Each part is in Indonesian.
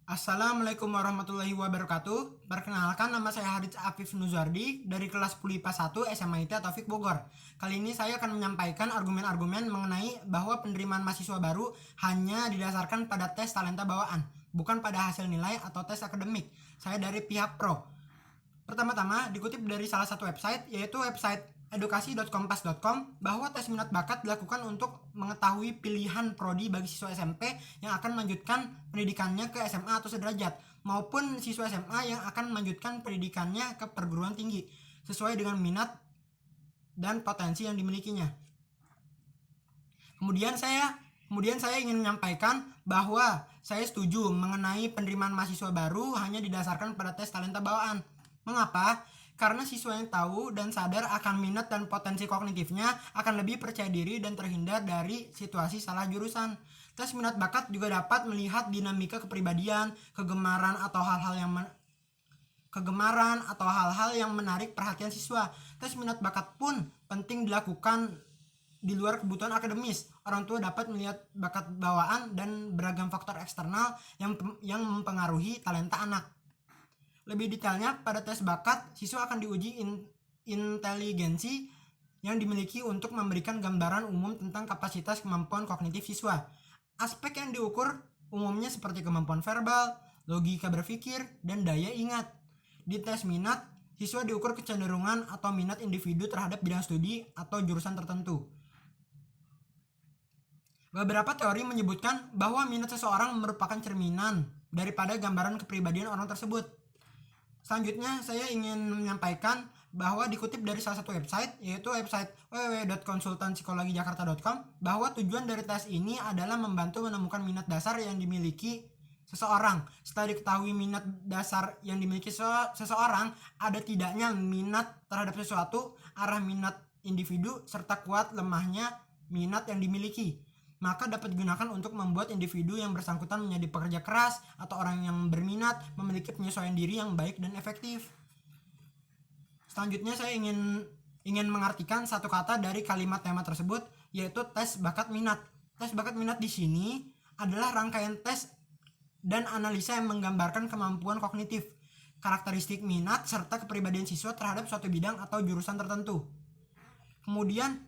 Assalamualaikum warahmatullahi wabarakatuh. Perkenalkan, nama saya Harits Afif Nuzardi dari kelas 10 IPA 1 SMA IT Taufik Bogor. Kali ini saya akan menyampaikan argumen-argumen mengenai bahwa penerimaan mahasiswa baru hanya didasarkan pada tes talenta bawaan, bukan pada hasil nilai atau tes akademik. Saya dari pihak pro. Pertama-tama dikutip dari salah satu website, yaitu website edukasi.kompas.com, bahwa tes minat bakat dilakukan untuk mengetahui pilihan prodi bagi siswa SMP yang akan melanjutkan pendidikannya ke SMA atau sederajat, maupun siswa SMA yang akan melanjutkan pendidikannya ke perguruan tinggi sesuai dengan minat dan potensi yang dimilikinya. Kemudian saya ingin menyampaikan bahwa saya setuju mengenai penerimaan mahasiswa baru hanya didasarkan pada tes talenta bawaan. Mengapa? Karena siswa yang tahu dan sadar akan minat dan potensi kognitifnya akan lebih percaya diri dan terhindar dari situasi salah jurusan. Tes minat bakat juga dapat melihat dinamika kepribadian, kegemaran atau hal-hal yang menarik perhatian siswa. Tes minat bakat pun penting dilakukan di luar kebutuhan akademis. Orang tua dapat melihat bakat bawaan dan beragam faktor eksternal yang mempengaruhi talenta anak. Lebih detailnya, pada tes bakat, siswa akan diuji inteligensi yang dimiliki untuk memberikan gambaran umum tentang kapasitas kemampuan kognitif siswa. Aspek yang diukur umumnya seperti kemampuan verbal, logika berpikir, dan daya ingat. Di tes minat, siswa diukur kecenderungan atau minat individu terhadap bidang studi atau jurusan tertentu. Beberapa teori menyebutkan bahwa minat seseorang merupakan cerminan daripada gambaran kepribadian orang tersebut. Selanjutnya, saya ingin menyampaikan bahwa dikutip dari salah satu website, yaitu website www.konsultanpsikologijakarta.com, bahwa tujuan dari tes ini adalah membantu menemukan minat dasar yang dimiliki seseorang. Setelah diketahui minat dasar yang dimiliki seseorang, ada tidaknya minat terhadap sesuatu, arah minat individu, serta kuat lemahnya minat yang dimiliki, maka dapat digunakan untuk membuat individu yang bersangkutan menjadi pekerja keras atau orang yang berminat memiliki penyesuaian diri yang baik dan efektif. Selanjutnya, saya ingin mengartikan satu kata dari kalimat tema tersebut, yaitu tes bakat minat. Tes bakat minat di sini adalah rangkaian tes dan analisa yang menggambarkan kemampuan kognitif, karakteristik minat, serta kepribadian siswa terhadap suatu bidang atau jurusan tertentu. Kemudian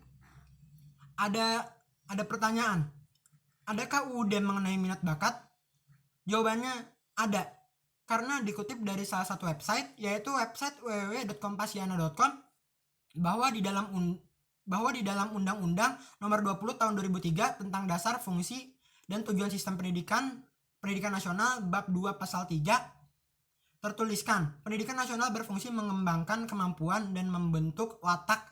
ada pertanyaan, adakah UUD mengenai minat bakat? Jawabannya ada, karena dikutip dari salah satu website, yaitu website www.kompasiana.com, bahwa di dalam Undang-Undang Nomor 20 Tahun 2003 tentang Dasar, Fungsi, dan Tujuan Sistem Pendidikan Nasional Bab 2 Pasal 3 tertuliskan, pendidikan nasional berfungsi mengembangkan kemampuan dan membentuk watak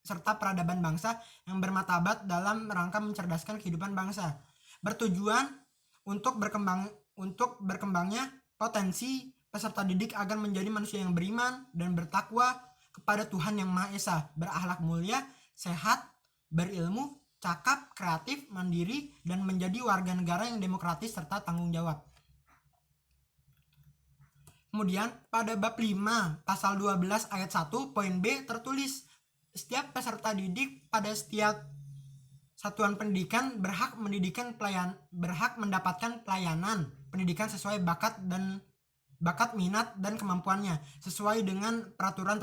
serta peradaban bangsa yang bermartabat dalam rangka mencerdaskan kehidupan bangsa, bertujuan untuk berkembangnya potensi peserta didik agar menjadi manusia yang beriman dan bertakwa kepada Tuhan Yang Maha Esa, berakhlak mulia, sehat, berilmu, cakap, kreatif, mandiri, dan menjadi warga negara yang demokratis serta tanggung jawab. Kemudian pada bab 5 pasal 12 ayat 1 poin B tertulis, setiap peserta didik pada setiap satuan pendidikan berhak mendapatkan pelayanan pendidikan sesuai bakat, minat, dan kemampuannya. Sesuai dengan peraturan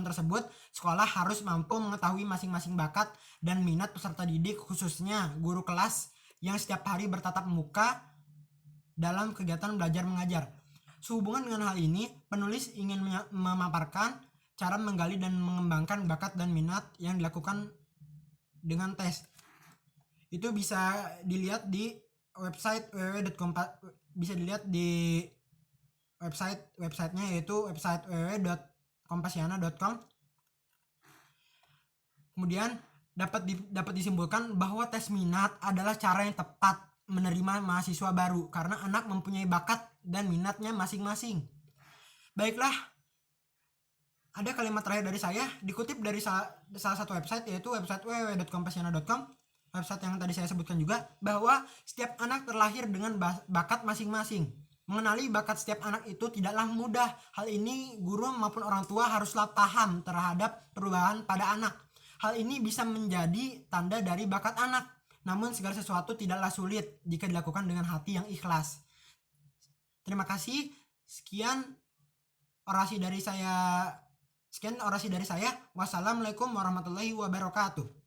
tersebut, sekolah harus mampu mengetahui masing-masing bakat dan minat peserta didik, khususnya guru kelas yang setiap hari bertatap muka dalam kegiatan belajar mengajar. Sehubungan dengan hal ini, penulis ingin memaparkan cara menggali dan mengembangkan bakat dan minat yang dilakukan dengan tes. Itu bisa dilihat di website websitenya, yaitu website www.kompasiana.com. Kemudian dapat disimpulkan bahwa tes minat adalah cara yang tepat menerima mahasiswa baru karena anak mempunyai bakat dan minatnya masing-masing. Baiklah, ada kalimat terakhir dari saya, dikutip dari salah satu website, yaitu website www.kompasiana.com, website yang tadi saya sebutkan juga, bahwa setiap anak terlahir dengan bakat masing-masing. Mengenali bakat setiap anak itu tidaklah mudah. Hal ini guru maupun orang tua haruslah paham terhadap perubahan pada anak. Hal ini bisa menjadi tanda dari bakat anak. Namun segala sesuatu tidaklah sulit jika dilakukan dengan hati yang ikhlas. Terima kasih. Sekian orasi dari saya. Wassalamualaikum warahmatullahi wabarakatuh.